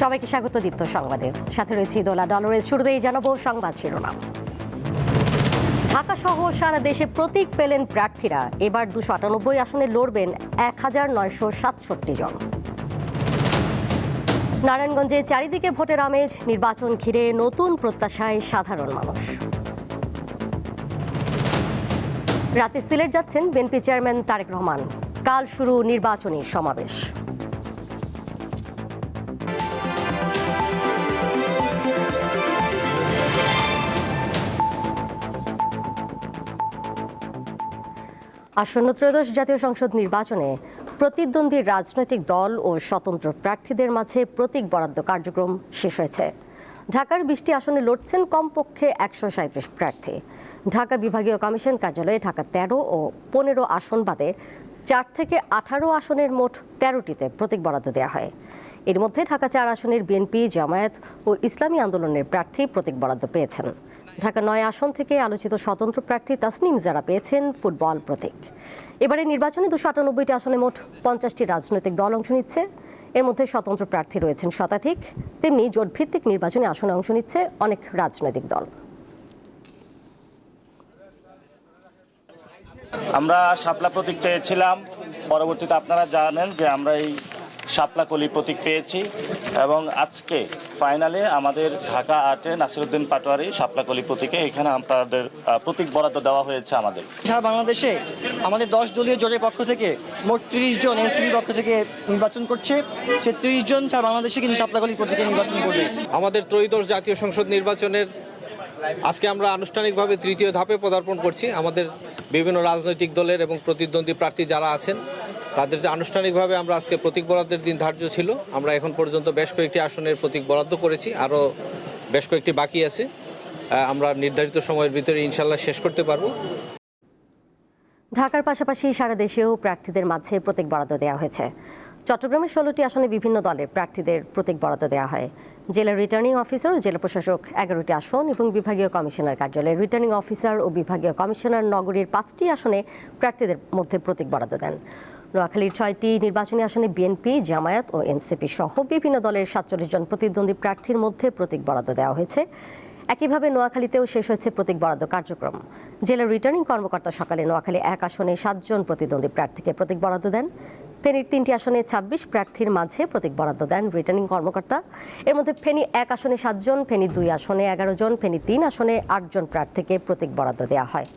সবাইকে স্বাগত দীপ্ত সংবাদে। সাথে রয়েছে দোলা ডলরের। শুরুতেই জানাবো সংবাদ শিরোনাম। ঢাকা সহ সারা দেশে প্রতীক পেলেন প্রার্থীরা। এবার 298 আসনে লড়বেন 1967 জন। নারায়ণগঞ্জে চারিদিকে ভোটের আমেজ, নির্বাচন ঘিরে নতুন প্রত্যাশায় সাধারণ মানুষ। রাতে সিলেট যাচ্ছেন বিএনপি চেয়ারম্যান তারেক রহমান। কাল শুরু নির্বাচনী সমাবেশ। আসন্ন ত্রয়োদশ জাতীয় সংসদ নির্বাচনে প্রতিদ্বন্দ্বী রাজনৈতিক দল ও স্বতন্ত্র প্রার্থীদের মাঝে প্রতীক বরাদ্দ কার্যক্রম শেষ হয়েছে। ঢাকার 20টি আসনে লড়ছেন কমপক্ষে 137 প্রার্থী। ঢাকা বিভাগীয় কমিশন কার্যালয়ে ঢাকা 13 ও 15 আসন বাদে 4 থেকে 18 আসনের মোট 13টিতে প্রতীক বরাদ্দ দেওয়া হয়। এর মধ্যে ঢাকা 4 আসনের বিএনপি, জামায়াত ও ইসলামী আন্দোলনের প্রার্থী প্রতীক বরাদ্দ পেয়েছেন। ঢাকা 9 আসন থেকে আলোচিত স্বতন্ত্র প্রার্থী তাসনিম জারা পেয়েছেন ফুটবল প্রতীক। এবারে নির্বাচনে 298টি আসনে মোট 50টি রাজনৈতিক দল অংশ নিচ্ছে। এর মধ্যে স্বতন্ত্র প্রার্থী রয়েছেন শতাধিক, তেমনি জোটভিত্তিক নির্বাচনী আসনে অংশ নিচ্ছে অনেক রাজনৈতিক দল। আমরা শাপলা প্রতীক চেয়েছিলাম, পরবর্তীতে আপনারা জানেন যে আমরা এই শাপলা কলি প্রতীক পেয়েছি এবং আজকে ফাইনালে আমাদের ঢাকা 8-এ নাসিরউদ্দিন পাটোয়ারি শাপলা কলি প্রতীকে এখানে আপনাদের প্রতীক বরাদ্দ দেওয়া হয়েছে। আমাদের সারা বাংলাদেশে আমাদের 10 দলীয় জোটের পক্ষ থেকে মোট 30 জন এনসিপির পক্ষ থেকে নির্বাচন করছে। সে 30 জন সারা বাংলাদেশে কিন্তু শাপলা কলি প্রতীকে নির্বাচন করবে। আমাদের ত্রয়োদশ জাতীয় সংসদ নির্বাচনের আজকে আমরা আনুষ্ঠানিকভাবে তৃতীয় ধাপে পদার্পণ করছি। আমাদের বিভিন্ন রাজনৈতিক দলের এবং প্রতিদ্বন্দ্বী প্রার্থী যারা আছেন তাদের যে আনুষ্ঠানিকভাবে আমরা আজকে প্রতীক বরাদ্দের দিন ধার্য ছিল। আমরা এখন পর্যন্ত বেশ কয়েকটি আসনের প্রতীক বরাদ্দ করেছি, আরও বেশ কয়েকটি বাকি আছে। আমরা নির্ধারিত সময়ের ভিতরে ইনশাল্লাহ শেষ করতে পারবো। ঢাকার পাশাপাশি সারা দেশেও প্রার্থীদের মাঝে প্রতীক বরাদ্দ দেওয়া হয়েছে। চট্টগ্রামের 16টি আসনে বিভিন্ন দলের প্রার্থীদের প্রতীক বরাদ্দ দেওয়া হয়। জেলা রিটার্নিং অফিসার ও জেলা প্রশাসক 11টি আসন এবং বিভাগীয় কমিশনার কার্যালয়ে রিটার্নিং অফিসার ও বিভাগীয় কমিশনার নগরীর 5টি আসনে প্রার্থীদের মধ্যে প্রতীক বরাদ্দ দেন। নোয়াখালীর 6টি নির্বাচনী আসনে বিএনপি, জামায়াত ও এনসিপি সহ বিভিন্ন দলের 47 জন প্রতিদ্বন্দ্বী প্রার্থীর মধ্যে প্রতীক বরাদ্দ দেওয়া হয়েছে। একইভাবে নোয়াখালীতেও শেষ হয়েছে প্রতীক বরাদ্দ কার্যক্রম। জেলা রিটার্নিং কর্মকর্তা সকালে নোয়াখালী 1 আসনে 7 জন প্রতিদ্বন্দ্বী প্রার্থীকে প্রতীক বরাদ্দ দেন। ফেনীর 3টি আসনে 26 প্রার্থীর মাঝে প্রতীক বরাদ্দ দেন রিটার্নিং কর্মকর্তা। এর মধ্যে ফেনী 1 আসনে 7 জন, ফেনী 2 আসনে 11 জন, ফেনী 3 আসনে 8 জন প্রার্থীকে প্রতীক বরাদ্দ দেওয়া হয়।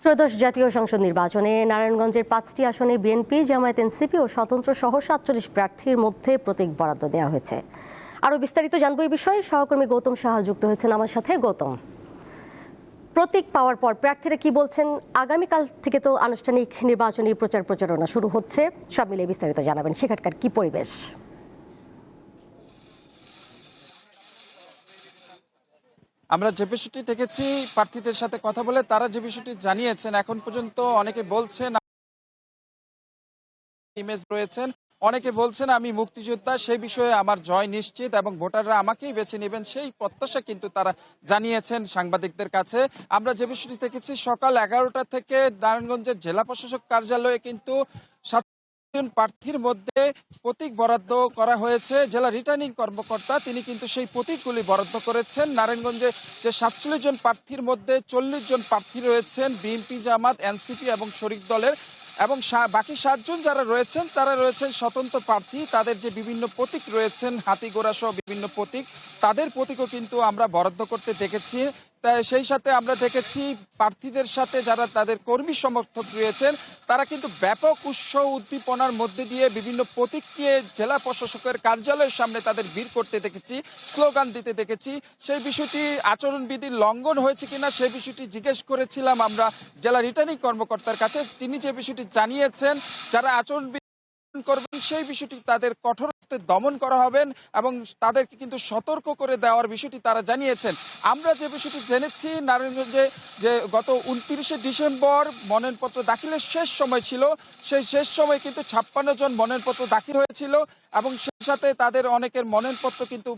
ত্রয়োদশ জাতীয় সংসদ নির্বাচনে নারায়ণগঞ্জের 5টি আসনে বিএনপি, জামায়াত, এনসিপি ও স্বতন্ত্র সহ 47 প্রার্থীর মধ্যে প্রতীক বরাদ্দ দেওয়া হয়েছে। আরও বিস্তারিত জানবো এই বিষয়ে সহকর্মী গৌতম সাহা যুক্ত হয়েছেন আমার সাথে। গৌতম, প্রতীক পাওয়ার পর প্রার্থীরা কি বলছেন? আগামীকাল থেকে তো আনুষ্ঠানিক নির্বাচনী প্রচারণা শুরু হচ্ছে, সব মিলিয়ে বিস্তারিত জানাবেন। সেখানকার কি পরিবেশ? আমরা যে বিষয়টি দেখেছি, প্রার্থীদের সাথে কথা বলে তারা যে বিষয়টি জানিয়েছেন, এখন পর্যন্ত অনেকে বলছেন ইমেজ রয়েছেন, অনেকে বলছেন আমি মুক্তিযোদ্ধা, সেই বিষয়ে আমার জয় নিশ্চিত এবং ভোটাররা আমাকেই বেছে নেবেন, সেই প্রত্যাশা কিন্তু তারা জানিয়েছেন সাংবাদিকদের কাছে। আমরা যে বিষয়টি দেখেছি, সকাল 11টা থেকে নারায়ণগঞ্জের জেলা প্রশাসক কার্যালয়ে কিন্তু প্রার্থীর মধ্যে প্রতীক বরাদ্দ করা হয়েছে। জেলা রিটার্নিং কর্মকর্তা তিনি কিন্তু সেই প্রতীকগুলি বরাদ্দ করেছেন। নারায়ণগঞ্জে যে 47 জন প্রার্থীর মধ্যে 40 জন প্রার্থী রয়েছেন বিএনপি, জামাত, এনসিপি এবং শরিক দলের, এবং বাকি 7 জন যারা রয়েছেন তারা রয়েছেন স্বতন্ত্র প্রার্থী। তাদের যে বিভিন্ন প্রতীক রয়েছেন, হাতিগোড়া সহ বিভিন্ন প্রতীক, তাদের প্রতীকও কিন্তু আমরা বরাদ্দ করতে দেখেছি। তাই সেই সাথে আমরা দেখেছি প্রার্থীদের সাথে যারা তাদের কর্মী সমর্থক রয়েছেন তারা কিন্তু ব্যাপক উৎসাহ উদ্দীপনার মধ্যে দিয়ে বিভিন্ন প্রতীক নিয়ে জেলা প্রশাসকের কার্যালয়ের সামনে তাদের ভিড় করতে দেখেছি, স্লোগান দিতে দেখেছি। সেই বিষয়টি আচরণবিধির লঙ্ঘন হয়েছে কিনা সেই বিষয়টি জিজ্ঞেস করেছিলাম আমরা জেলা রিটার্নিং কর্মকর্তার কাছে। তিনি যে বিষয়টি জানিয়েছেন, যারা আচরণবিধি করবেন সেই বিষয়টি তাদের কঠোর দমন করা হবেন এবং তাদেরকে কিন্তু সতর্ক করে দেওয়ার বিষয়টি তারা জানিয়েছেন। আমরা যে বিষয়টি জেনেছি নারায়ণগঞ্জে যে গত 29শে ডিসেম্বর মনোনয়নপত্র দাখিলের শেষ সময় ছিল, সেই শেষ সময় কিন্তু 56 জন মনোনয়নপত্র দাখিল হয়েছিল এবং সেই সাথে তাদের অনেকের মনোনয়নপত্র কিন্তু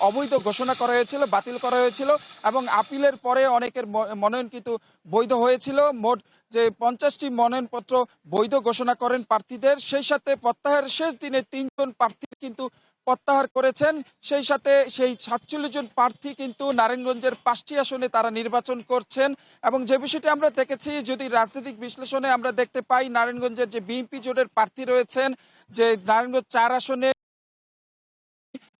অবৈধ ঘোষণা করা হয়েছিল, বাতিল করা হয়েছিল এবং আপিলের পরে অনেকের মনোনয়ন কিন্তু বৈধ হয়েছিল। মোট যে 50টি মনোনয়নপত্র বৈধ ঘোষণা করেন প্রার্থীদের, সেই সাথে প্রত্যাহারের শেষ দিনে 3 জন প্রার্থী কিন্তু প্রত্যাহার করেছেন। সেই সাথে সেই 47 জন প্রার্থী কিন্তু নারায়ণগঞ্জের 5টি আসনে তারা নির্বাচন করছেন এবং যে বিষয়টি আমরা দেখেছি, যদি রাজনৈতিক বিশ্লেষণে আমরা দেখতে পাই নারায়ণগঞ্জের যে বিএনপি জোটের প্রার্থী রয়েছেন, যে নারায়ণগঞ্জ 4 আসনে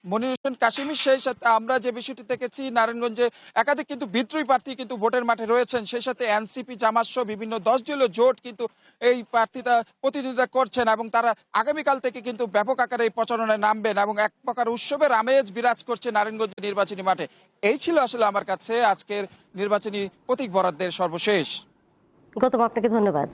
মনির হোসেন কাশিমি, সেই সাথে আমরা যে বিষয়টি দেখেছি নারায়ণগঞ্জে একাধিক কিন্তু বিদ্রোহী প্রার্থী কিন্তু ভোটের মাঠে রয়েছেন, সেই সাথে এনসিপি জামাত সহ বিভিন্ন 10 দলীয় জোট কিন্তু এই প্রার্থীতা প্রতিদ্বন্দ্বিতা করছেন এবং তারা আগামীকাল থেকে কিন্তু ব্যাপক আকারে এই প্রচারণায় নামবেন এবং এক প্রকার উৎসবের আমেজ বিরাজ করছে নারায়ণগঞ্জ নির্বাচনী মাঠে। এই ছিল আসলে আমার কাছে আজকের নির্বাচনী প্রতীক বরাদ্দের সর্বশেষ। গৌতম, আপনাকে ধন্যবাদ।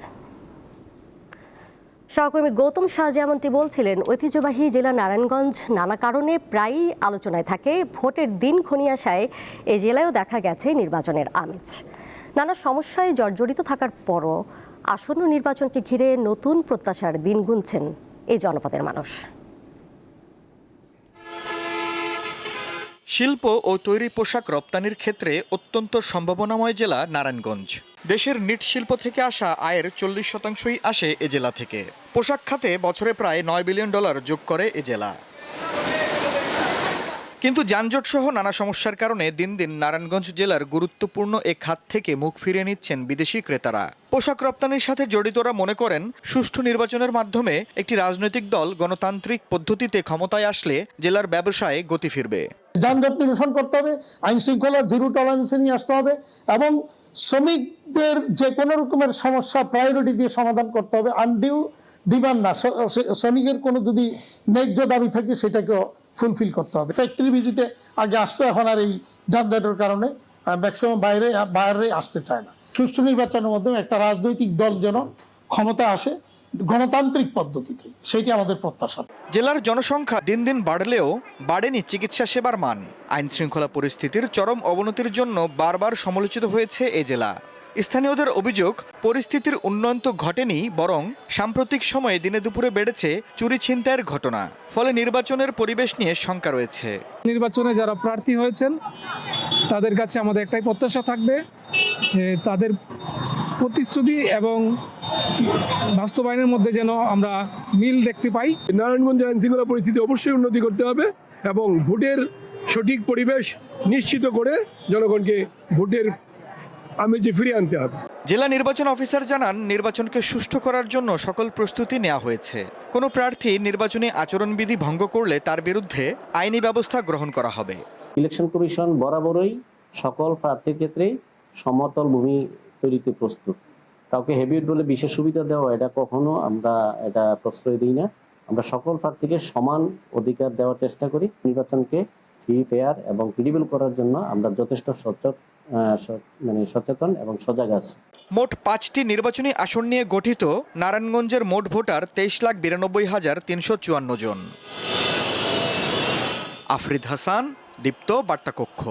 সহকর্মী গৌতম শাহ যেমনটি বলছিলেন, ঐতিহ্যবাহী জেলা নারায়ণগঞ্জ নানা কারণে প্রায়ই আলোচনায় থাকে। ভোটের দিন ঘনিয়ে আসায় এই জেলায়ও দেখা গেছে নির্বাচনের আমেজ। নানা সমস্যায় জর্জরিত থাকার পরও আসন্ন নির্বাচনকে ঘিরে নতুন প্রত্যাশার দিন গুনছেন এই জনপদের মানুষ। শিল্প ও তৈরি পোশাক রপ্তানির ক্ষেত্রে অত্যন্ত সম্ভাবনাময় জেলা নারায়ণগঞ্জ। দেশের নিট শিল্প থেকে আসা আয়ের 40% আসে এ জেলা থেকে। পোশাক খাতে বছরে প্রায় $9 বিলিয়ন যোগ করে এ জেলা। কিন্তু যানজট সহ নানা সমস্যার কারণে দিন দিন নারায়ণগঞ্জ জেলার গুরুত্বপূর্ণ এ খাত থেকে মুখ ফিরিয়ে নিচ্ছেন বিদেশি ক্রেতারা। পোশাক রপ্তানির সাথে জড়িতরা মনে করেন, সুষ্ঠু নির্বাচনের মাধ্যমে একটি রাজনৈতিক দল গণতান্ত্রিক পদ্ধতিতে ক্ষমতায় আসলে জেলার ব্যবসায় গতি ফিরবে। যানজট নিরসন করতে হবে, আইন শৃঙ্খলা জিরো টলারেন্সে নিয়ে আসতে হবে এবং শ্রমিকদের যে কোনো রকমের সমস্যা প্রায়োরিটি দিয়ে সমাধান করতে হবে। আনডিউ ডিমান্ড না, শ্রমিকের কোনো যদি ন্যায্য দাবি থাকে সেটাকেও ফুলফিল করতে হবে। ফ্যাক্টরি ভিজিটে আগে আসতো, এখন আর এই যানজটের কারণে ম্যাক্সিমাম বাইরে আসতে চায় না। সুষ্ঠু নির্বাচনের মাধ্যমে একটা রাজনৈতিক দল যেন ক্ষমতা আসে গণতান্ত্রিক পদ্ধতিতে, সেটি আমাদের প্রত্যাশা। জেলার জনসংখ্যা দিন দিন বাড়লেও বাড়েনি চিকিৎসা সেবার মান। আইন শৃঙ্খলা পরিস্থিতির চরম অবনতির জন্য বারবার সমালোচিত হয়েছে এ জেলা। স্থানীয়দের অভিযোগ, পরিস্থিতির উন্নয়ন তো ঘটেনি, বরং সাম্প্রতিক সময়ে দিনে দুপুরে বেড়েছে চুরি ছিনতাইয়ের ঘটনা। ফলে নির্বাচনের পরিবেশ নিয়ে শঙ্কা রয়েছে। নির্বাচনে যারা প্রার্থী হয়েছেন তাদের কাছে আমাদের একটাই প্রত্যাশা থাকবে, তাদের প্রতিশ্রুতি এবং বাস্তবায়নের মধ্যে যেন আমরা মিল দেখতে পাই। নারায়ণগঞ্জের আইনশৃঙ্খলা পরিস্থিতি অবশ্যই উন্নতি করতে হবে এবং ভোটের সঠিক পরিবেশ নিশ্চিত করে জনগণকে ভোটের আমেজে ফিরিয়ে আনতে হবে। জেলা নির্বাচন অফিসার জানান, নির্বাচনকে সুষ্ঠু করার জন্য সকল প্রস্তুতি নেওয়া হয়েছে। কোনো প্রার্থী নির্বাচনী আচরণবিধি ভঙ্গ করলে তার বিরুদ্ধে আইনি ব্যবস্থা গ্রহণ করা হবে। ইলেকশন কমিশন বরাবরই সকল প্রার্থীর ক্ষেত্রে সমতল ভূমি তৈরিতে প্রস্তুত। কাউকে হেভিওয়েট বলে বিশেষ সুবিধা দেওয়া, এটা কখনো আমরা এটা প্রশ্রয় দিই না। আমরা সকল প্রার্থীকে সমান অধিকার দেওয়ার চেষ্টা করি। নির্বাচনকে ফ্রি, ফেয়ার এবং ক্রেডিবল করার জন্য আমরা যথেষ্ট সচেতন এবং সজাগ আছি। মোট 5টি নির্বাচনী আসন নিয়ে গঠিত নারায়ণগঞ্জের মোট ভোটার 23,92,354 জন। আফরিদ হাসান, দীপ্ত বার্তাকক্ষ।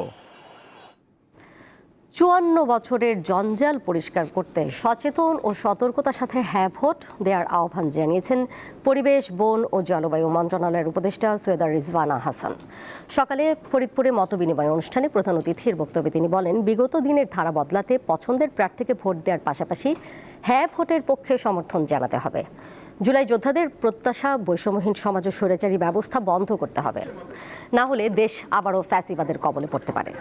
54 বছরের জঞ্জাল পরিষ্কার করতে সচেতন ও সতর্কতার সাথে হ্যাঁ ভোট দেওয়ার আহ্বান জানিয়েছেন পরিবেশ, বন ও জলবায়ু মন্ত্রণালয়ের উপদেষ্টা সৈয়দা রিজওয়ানা হাসান। সকালে ফরিদপুরে মতবিনিময় অনুষ্ঠানে প্রধান অতিথির বক্তব্যে তিনি বলেন, বিগত দিনের ধারা বদলাতে পছন্দের প্রার্থীকে ভোট দেওয়ার পাশাপাশি হ্যাঁ ভোটের পক্ষে সমর্থন জানাতে হবে। জুলাই যোদ্ধাদের প্রত্যাশা, বৈষম্যহীন সমাজ ও স্বৈরাচারী ব্যবস্থা বন্ধ করতে হবে, না হলে দেশ আবারও ফ্যাসিবাদের কবলে পড়তে পারে।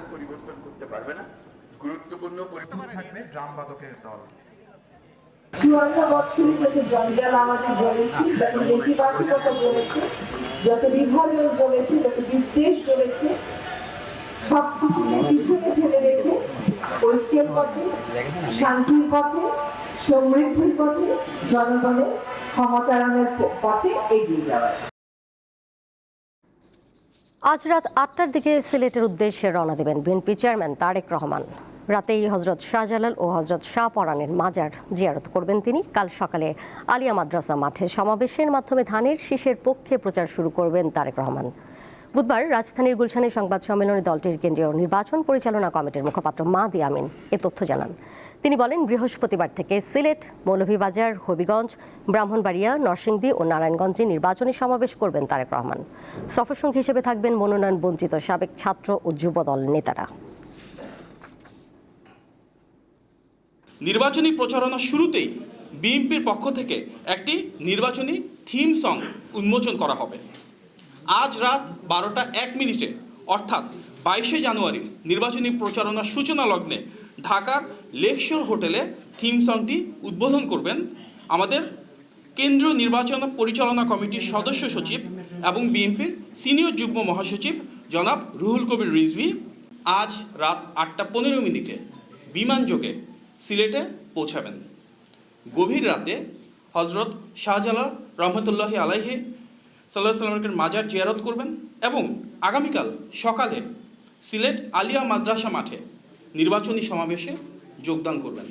গুরুত্বপূর্ণ পরিবর্তন থাকবে ড্রামবাদকের দল। 54 বছর যত জঞ্জাল আমাদের জ্বলেছে, যত নেতিবাচকতা জ্বলেছে, যত বিভাজন জ্বলেছে, যত বিদ্বেষ জ্বলেছে, সবকিছুকে পিছনে ফেলে রেখে ঐক্যের পথে, শান্তির পথে, সমৃদ্ধির পথে, জনগণের ক্ষমতায়নের পথে এগিয়ে যাওয়া। আজ রাত 8টার দিকে সিলেটের উদ্দেশ্যে রওনা দেবেন বিএনপি চেয়ারম্যান তারেক রহমান। রাতেই হজরত শাহজালাল ও হজরত শাহ পরানের মাজার জিয়ারত করবেন তিনি। কাল সকালে আলিয়া মাদ্রাসা মাঠে সমাবেশের মাধ্যমে ধানের শীষের পক্ষে প্রচার শুরু করবেন তারেক রহমান। বুধবার রাজধানীর গুলশানে সংবাদ সম্মেলনে দলটির কেন্দ্রীয় নির্বাচন পরিচালনা কমিটির মুখপাত্র মাহদি আমিন এ তথ্য জানান। তিনি বলেন, বৃহস্পতিবার থেকে সিলেট, মৌলভীবাজার, হবিগঞ্জ, ব্রাহ্মণবাড়িয়া, নরসিংদী ও নারায়ণগঞ্জে নির্বাচনী সমাবেশ করবেন তারেক রহমান। সফরসঙ্গী হিসেবে থাকবেন মনোনয়ন বঞ্চিত সাবেক ছাত্র ও যুব দল নেতারা। নির্বাচনী প্রচারণা শুরুতেই বিএনপির পক্ষ থেকে একটি নির্বাচনী থিম সং উন্মোচন করা হবে। আজ রাত 12:01 অর্থাৎ 22শে জানুয়ারি নির্বাচনী প্রচারণা সূচনা লগ্নে ঢাকার লেকশোর হোটেলে থিম সংটি উদ্বোধন করবেন আমাদের কেন্দ্রীয় নির্বাচন পরিচালনা কমিটির সদস্য সচিব এবং বিএনপির সিনিয়র যুগ্ম মহাসচিব জনাব রুহুল কবির রিজভী। আজ রাত 8:15 বিমানযোগে সিলেটে পৌঁছাবেন। গভীর রাতে হজরত শাহজালাল রহমতুল্লাহি আলাইহি সাল্লাল্লাহু আলাইহি ওয়াসাল্লামের মাজার জিয়ারত করবেন এবং আগামীকাল সকালে সিলেট আলিয়া মাদ্রাসা মাঠে নির্বাচনী সমাবেশে যোগদান করবেন।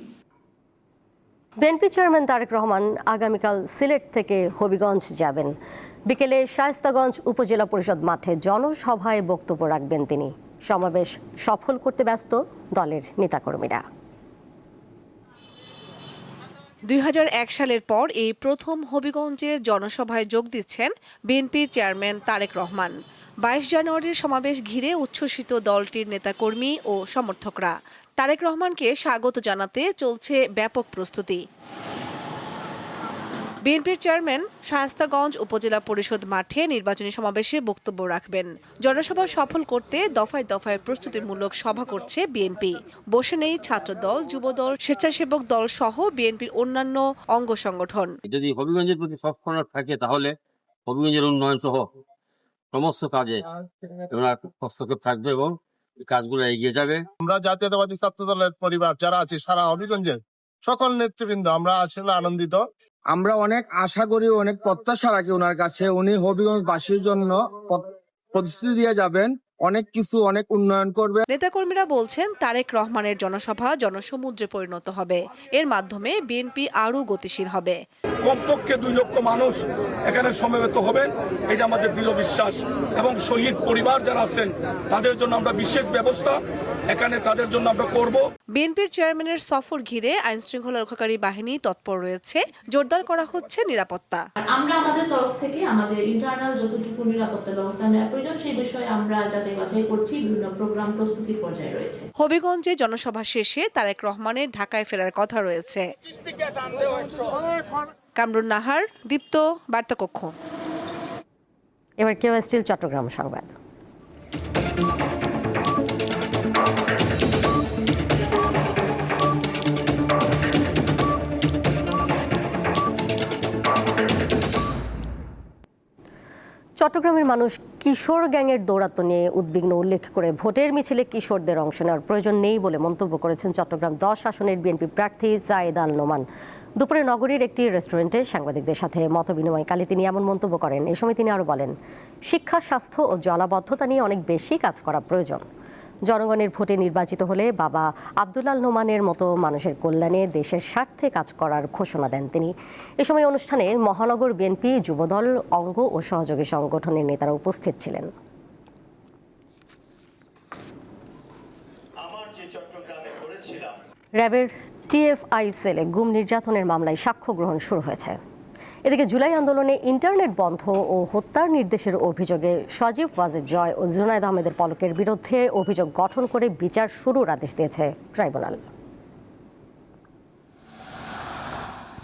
বিএনপি চেয়ারম্যান তারেক রহমান আগামীকাল সিলেট থেকে হবিগঞ্জ যাবেন। বিকেলে শায়েস্তাগঞ্জ উপজেলা পরিষদ মাঠে জনসভায় বক্তব্য রাখবেন তিনি। সমাবেশ সফল করতে ব্যস্ত দলের নেতাকর্মীরা। 2001 সালের পর এই প্রথম হবিগঞ্জের জনসভায় যোগ দিচ্ছেন বিএনপির চেয়ারম্যান তারেক রহমান। 22 জানুয়ারির সমাবেশ ঘিরে উচ্ছ্বসিত দলটির নেতাকর্মী ও সমর্থকরা। তারেক রহমানকে স্বাগত জানাতে চলছে ব্যাপক প্রস্তুতি। বিএনপির চেয়ারম্যান শায়েস্তাগঞ্জ উপজেলা পরিষদ মাঠে নির্বাচনী সমাবেশে বক্তব্য রাখবেন। জনসভা সফল করতে দফায় দফায় প্রস্তুতিমূলক সভা করছে বিএনপি। বসে নেই ছাত্রদল, যুবদল, স্বেচ্ছাসেবক দল সহ বিএনপির অন্যান্য অঙ্গ সংগঠন। যদি হবিগঞ্জের প্রতি সফট কর্নার থাকে তাহলে হবিগঞ্জের উন্নয়ন সহ সমস্ত কাজে হস্তক্ষেপ থাকবে এবং কাজগুলো এগিয়ে যাবে। আমরা জাতীয়তাবাদী ছাত্র দলের পরিবার যারা আছে সারা হবিগঞ্জের সকল নেতৃবৃন্দ আমরা আসলে আনন্দিত। আমরা অনেক আশা করি, অনেক প্রত্যাশা রাখি ওনার কাছে। উনি হবিগঞ্জবাসীর জন্য প্রতিশ্রুতি দিয়ে যাবেন, অনেক কিছু, অনেক উন্নয়ন করবে। নেতাকর্মীরা বলছেন তারেক রহমানের জনসভা জনসমুদ্রে পরিণত হবে। এর মাধ্যমে বিএনপি আরও গতিশীল হবে। কমপক্ষে 2 লক্ষ মানুষ এখানে সমবেত হবেন, এটা আমাদের দৃঢ় বিশ্বাস। এবং শহীদ পরিবার যারা আছেন তাদের জন্য আমরা বিশেষ ব্যবস্থা এখানে তাদের জন্য আমরা করব। বিএনপির চেয়ারম্যানের সফর ঘিরে আইন শৃঙ্খলা রক্ষাকারী বাহিনী তৎপর রয়েছে। জোরদার করা হচ্ছে নিরাপত্তা। আমরা আমাদের তরফ থেকে আমাদের ইন্টারনাল যতটুকু নিরাপত্তা ব্যবস্থা নেওয়ার প্রয়োজন সেই বিষয়ে আমরা যাচাই বাছাই করছি। বিভিন্ন প্রোগ্রাম প্রস্তুতির পর্যায়ে রয়েছে। হবিগঞ্জে জনসভা শেষে তারেক রহমানের ঢাকায় ফেরার কথা রয়েছে। কামরুন নাহার, দীপ্ত, বার্তা কক্ষ। এবার কেউ স্টিল চট্টগ্রাম সংবাদ। চট্টগ্রামের মানুষ কিশোর গ্যাংয়ের দৌরাত্ম্য নিয়ে উদ্বিগ্ন উল্লেখ করে ভোটের মিছিলে কিশোরদের অংশ নেওয়ার প্রয়োজন নেই বলে মন্তব্য করেছেন চট্টগ্রাম 10 আসনের বিএনপি প্রার্থী সায়েদ আল নোমান। দুপুরে নগরীর একটি রেস্টুরেন্টে সাংবাদিকদের সাথে মতবিনিময়কালে তিনি এমন মন্তব্য করেন। এ সময় তিনি আরও বলেন, শিক্ষা, স্বাস্থ্য ও জলাবদ্ধতা নিয়ে অনেক বেশি কাজ করা প্রয়োজন। জনগণের ভোটে নির্বাচিত হলে বাবা আব্দুল আল নোমানের মতো মানুষের কল্যাণে দেশের স্বার্থে কাজ করার ঘোষণা দেন তিনি। এ সময় অনুষ্ঠানে মহানগর বিএনপি, যুবদল, অঙ্গ ও সহযোগী সংগঠনের নেতারা উপস্থিত ছিলেন। র্যাবের টিএফআই সেলে গুম নির্যাতনের মামলায় সাক্ষ্য গ্রহণ শুরু হয়েছে। এদিকে জুলাই আন্দোলনে ইন্টারনেট বন্ধ ও হত্যার নির্দেশের অভিযোগে সজীব ওয়াজেদ জয় ও জুনায়েদ আহমেদের পলকের বিরুদ্ধে অভিযোগ গঠন করে বিচার শুরুর আদেশ দিয়েছে ট্রাইব্যুনাল।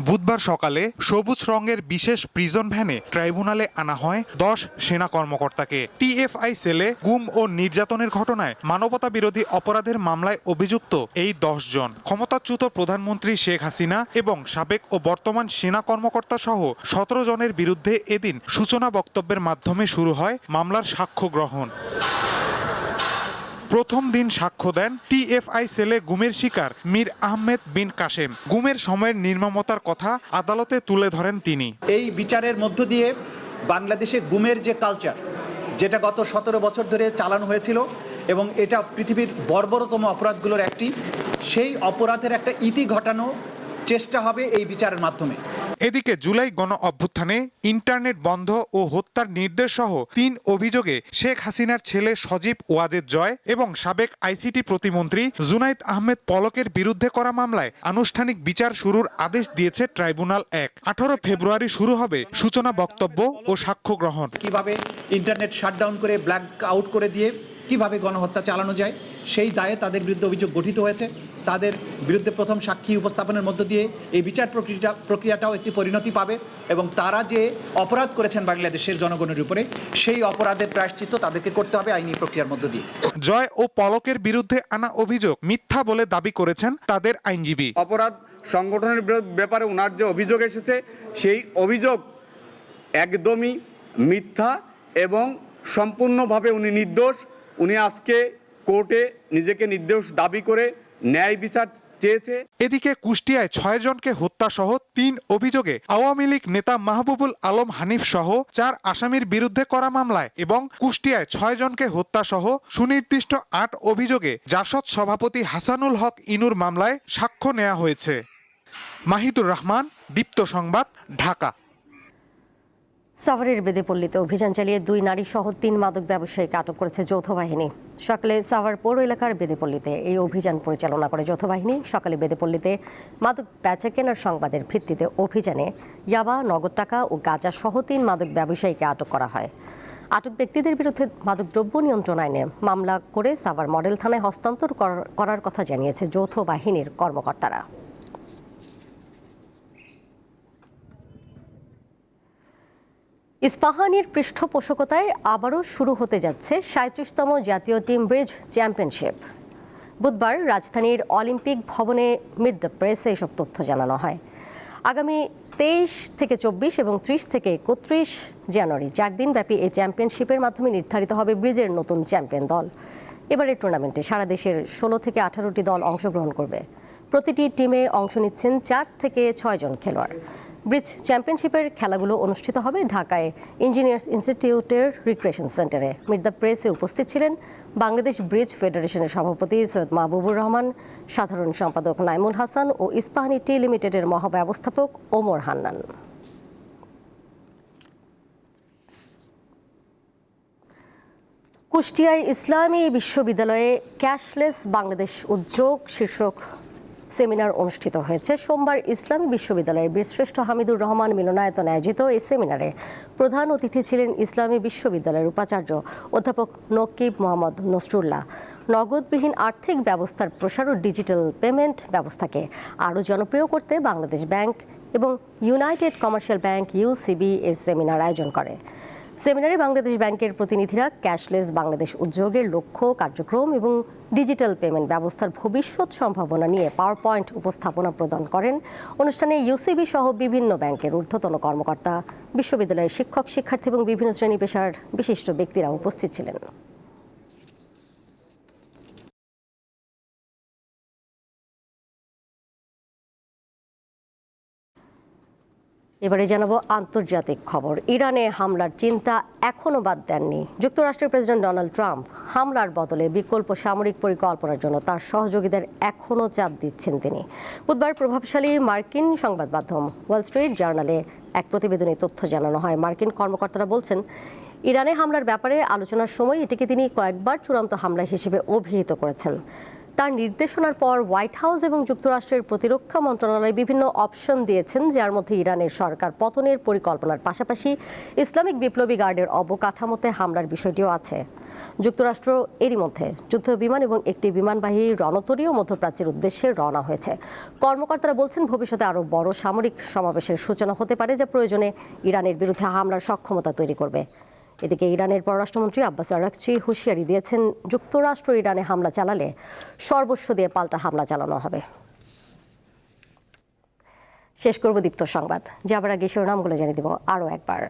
বুধবার সকালে সবুজ রঙের বিশেষ প্রিজন ভ্যানে ট্রাইব্যুনালে আনা হয় 10 সেনা কর্মকর্তাকে। টিএফআই সেলে গুম ও নির্যাতনের ঘটনায় মানবতা বিরোধী অপরাধের মামলায় অভিযুক্ত এই 10 জন ক্ষমতাচ্যুত প্রধানমন্ত্রী শেখ হাসিনা এবং সাবেক ও বর্তমান সেনা কর্মকর্তা সহ 17 জনের বিরুদ্ধে এদিন সূচনা বক্তব্যের মাধ্যমে শুরু হয় মামলার সাক্ষ্য গ্রহণ। প্রথম দিন সাক্ষ্য দেন টিএফআই সেলে গুমের শিকার মীর আহমেদ বিন কাশেম। গুমের সময়ের নির্মমতার কথা আদালতে তুলে ধরেন তিনি। এই বিচারের মধ্য দিয়ে বাংলাদেশে গুমের যে কালচার, যেটা গত 17 বছর ধরে চালানো হয়েছিল এবং এটা পৃথিবীর বর্বরতম অপরাধগুলোর একটি, সেই অপরাধের একটা ইতি ঘটানো চেষ্টা হবে এই বিচারের মাধ্যমে। এদিকে জুলাই গণ অভ্যুত্থানে ইন্টারনেট বন্ধ ও হত্যার নির্দেশ সহ 3 অভিযোগে শেখ হাসিনার ছেলে সজীব ওয়াজেদ জয় এবং সাবেক আইসিটি প্রতিমন্ত্রী জুনাইদ আহমেদ পলকের বিরুদ্ধে করা মামলায় আনুষ্ঠানিক বিচার শুরুর আদেশ দিয়েছে ট্রাইব্যুনাল 1। 18 ফেব্রুয়ারি শুরু হবে সূচনা বক্তব্য ও সাক্ষ্য গ্রহণ। কিভাবে ইন্টারনেট শাটডাউন করে ব্ল্যাক আউট করে দিয়ে কিভাবে গণহত্যা চালানো যায় সেই দায়ে তাদের বিরুদ্ধে অভিযোগ গঠিত হয়েছে। তাদের বিরুদ্ধে প্রথম সাক্ষী উপস্থাপনের মধ্য দিয়ে এই বিচার প্রক্রিয়াটাও একটি পরিণতি পাবে এবং তারা যে অপরাধ করেছেন বাংলাদেশের জনগণের উপরে সেই অপরাধের প্রায়শ্চিত্ত তাদেরকে করতে হবে আইনি প্রক্রিয়ার মধ্য দিয়ে। জয় ও পলকের বিরুদ্ধে আনা অভিযোগ মিথ্যা বলে দাবি করেছেন তাদের আইনজীবী। অপরাধ সংগঠনের ব্যাপারে ওনার যে অভিযোগ এসেছে সেই অভিযোগ একদমই মিথ্যা এবং সম্পূর্ণভাবে উনি নির্দোষ। উনি আজকে কোর্টে নিজেকে নির্দোষ দাবি করে ন্যায় বিচার চেয়েছে। এদিকে কুষ্টিয়ায় 6 জনকে হত্যা সহ 3 অভিযোগে আওয়ামী লীগ নেতা মাহবুবুল আলম হানিফ সহ 4 আসামির বিরুদ্ধে করা মামলায় এবং কুষ্টিয়ায় 6 জনকে হত্যা সহ সুনির্দিষ্ট 8 অভিযোগে জাসদ সভাপতি হাসানুল হক ইনুর মামলায় সাক্ষ্য নেওয়া হয়েছে। মাহিদুর রহমান, দীপ্ত সংবাদ, ঢাকা। সাভারের বেদেপল্লীতে অভিযান চালিয়ে 2 নারী সহ 3 মাদক ব্যবসায়ীকে আটক করেছে যৌথ বাহিনী। সকালে সাভার পৌর এলাকার বেদেপল্লীতে এই অভিযান পরিচালনা করে যৌথ বাহিনী। সকালে বেদেপল্লীতে মাদক বেচা কেনার সংবাদের ভিত্তিতে অভিযানে ইয়াবা, নগদ টাকা ও গাঁজা সহ 3 মাদক ব্যবসায়ীকে আটক করা হয়। আটক ব্যক্তিদের বিরুদ্ধে মাদকদ্রব্য নিয়ন্ত্রণ আইনে মামলা করে সাভার মডেল থানায় হস্তান্তর করার কথা জানিয়েছে যৌথ বাহিনীর কর্মকর্তারা। ইস্পাহানির পৃষ্ঠপোষকতায় আবারও শুরু হতে যাচ্ছে 37তম জাতীয় টিম ব্রিজ চ্যাম্পিয়নশিপ। বুধবার রাজধানীর অলিম্পিক ভবনে মিট দ্য প্রেসে এসব তথ্য জানানো হয়। আগামী 23 থেকে 24 এবং 30 থেকে 31 জানুয়ারি 4 দিনব্যাপী এই চ্যাম্পিয়নশিপের মাধ্যমে নির্ধারিত হবে ব্রিজের নতুন চ্যাম্পিয়ন দল। এবারের টুর্নামেন্টে সারা দেশের 16 থেকে 18টি দল অংশগ্রহণ করবে। প্রতিটি টিমে অংশ নিচ্ছেন 4 থেকে 6 জন খেলোয়াড়। ব্রিজ চ্যাম্পিয়নশিপের খেলাগুলো অনুষ্ঠিত হবে ঢাকায় ইঞ্জিনিয়ার্স ইনস্টিটিউটের রিক্রিয়েশন সেন্টারে। মিট দ্য প্রেসে উপস্থিত ছিলেন বাংলাদেশ ব্রিজ ফেডারেশনের সভাপতি সৈয়দ মাহবুবুর রহমান, সাধারণ সম্পাদক নাইমুল হাসান ও ইস্পাহানি টি লিমিটেডের মহাব্যবস্থাপক ওমর হান্নান। কুষ্টিয়ায় ইসলামী বিশ্ববিদ্যালয়ে ক্যাশলেস বাংলাদেশ উদ্যোগ শীর্ষক সেমিনার অনুষ্ঠিত হয়েছে। সোমবার ইসলামী বিশ্ববিদ্যালয়ের বীরশ্রেষ্ঠ হামিদুর রহমান মিলনায়তনে আয়োজিত এই সেমিনারে প্রধান অতিথি ছিলেন ইসলামী বিশ্ববিদ্যালয়ের উপাচার্য অধ্যাপক নকিব মোহাম্মদ নসরুল্লাহ। নগদবিহীন আর্থিক ব্যবস্থার প্রসার ও ডিজিটাল পেমেন্ট ব্যবস্থাকে আরও জনপ্রিয় করতে বাংলাদেশ ব্যাংক এবং ইউনাইটেড কমার্শিয়াল ব্যাংক ইউসিবি এই সেমিনার আয়োজন করে। সেমিনারে বাংলাদেশ ব্যাংকের প্রতিনিধিরা ক্যাশলেস বাংলাদেশ উদ্যোগের লক্ষ্য, কার্যক্রম এবং ডিজিটাল পেমেন্ট ব্যবস্থার ভবিষ্যৎ সম্ভাবনা নিয়ে পাওয়ার পয়েন্ট উপস্থাপনা প্রদান করেন। অনুষ্ঠানে ইউসিবি সহ বিভিন্ন ব্যাংকের ঊর্ধ্বতন কর্মকর্তা, বিশ্ববিদ্যালয়ের শিক্ষক, শিক্ষার্থী এবং বিভিন্ন শ্রেণী পেশার বিশিষ্ট ব্যক্তিরা উপস্থিত ছিলেন। এবারে জানাবো আন্তর্জাতিক খবর। ইরানে হামলার চিন্তা এখনও বাদ দেননি যুক্তরাষ্ট্রের প্রেসিডেন্ট ডোনাল্ড ট্রাম্প। হামলার বদলে বিকল্প সামরিক পরিকল্পনার জন্য তার সহযোগীদের এখনও চাপ দিচ্ছেন তিনি। বুধবার প্রভাবশালী মার্কিন সংবাদ মাধ্যম ওয়াল স্ট্রিট জার্নালে এক প্রতিবেদনে তথ্য জানানো হয়। মার্কিন কর্মকর্তারা বলছেন, ইরানে হামলার ব্যাপারে আলোচনার সময় এটিকে তিনি কয়েকবার চূড়ান্ত হামলা হিসেবে অভিহিত করেছেন। তার নির্দেশনার পর হোয়াইট হাউস এবং যুক্তরাষ্ট্রের প্রতিরক্ষা মন্ত্রণালয় বিভিন্ন অপশন দিয়েছেন, যার মধ্যে ইরানের সরকার পতনের পরিকল্পনার পাশাপাশি ইসলামিক বিপ্লবী গার্ডের অবকাঠামোতে হামলার বিষয়টিও আছে। যুক্তরাষ্ট্র এরই মধ্যে যুদ্ধ বিমান এবং একটি বিমানবাহী রণতরীও মধ্যপ্রাচ্যের উদ্দেশ্যে রওনা হয়েছে। কর্মকর্তারা বলছেন, ভবিষ্যতে আরও বড় সামরিক সমাবেশের সূচনা হতে পারে, যা প্রয়োজনে ইরানের বিরুদ্ধে হামলার সক্ষমতা তৈরি করবে। এদিকে ইরানের পররাষ্ট্রমন্ত্রী আব্বাস আরাকচি হুঁশিয়ারি দিয়েছেন, যুক্তরাষ্ট্র ইরানে হামলা চালালে সর্বস্ব দিয়ে পাল্টা হামলা চালানো হবে। শেষ করব দীপ্ত সংবাদ, যাবার আগে শিরোনামগুলো জানিয়ে দেব আরও একবার।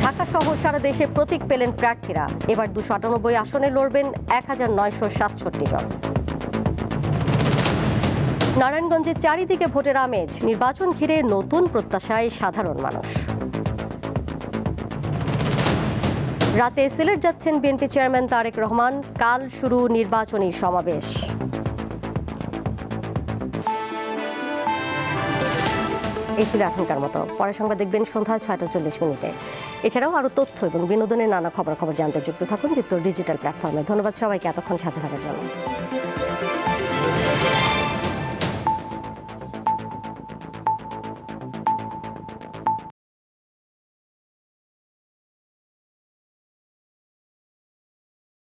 ঢাকা সহ সারা দেশে প্রতীক পেলেন প্রার্থীরা। এবার 298 আসনে লড়বেন 1967 জন। নারায়ণগঞ্জে চারিদিকে ভোটের আমেজ, নির্বাচন ঘিরে নতুন প্রত্যাশায় সাধারণ মানুষ। রাতে সিলেট যাচ্ছেন বিএনপি চেয়ারম্যান তারেক রহমান, কাল শুরু নির্বাচনী সমাবেশ। এই ছিল এখনকার মতো। পরের সংবাদ দেখবেন সন্ধ্যা 6:40। এছাড়াও আরও তথ্য এবং বিনোদনের নানা খবর জানতে যুক্ত থাকুন দীপ্ত ডিজিটাল প্ল্যাটফর্মে। ধন্যবাদ সবাইকে এতক্ষণ সাথে থাকার জন্য।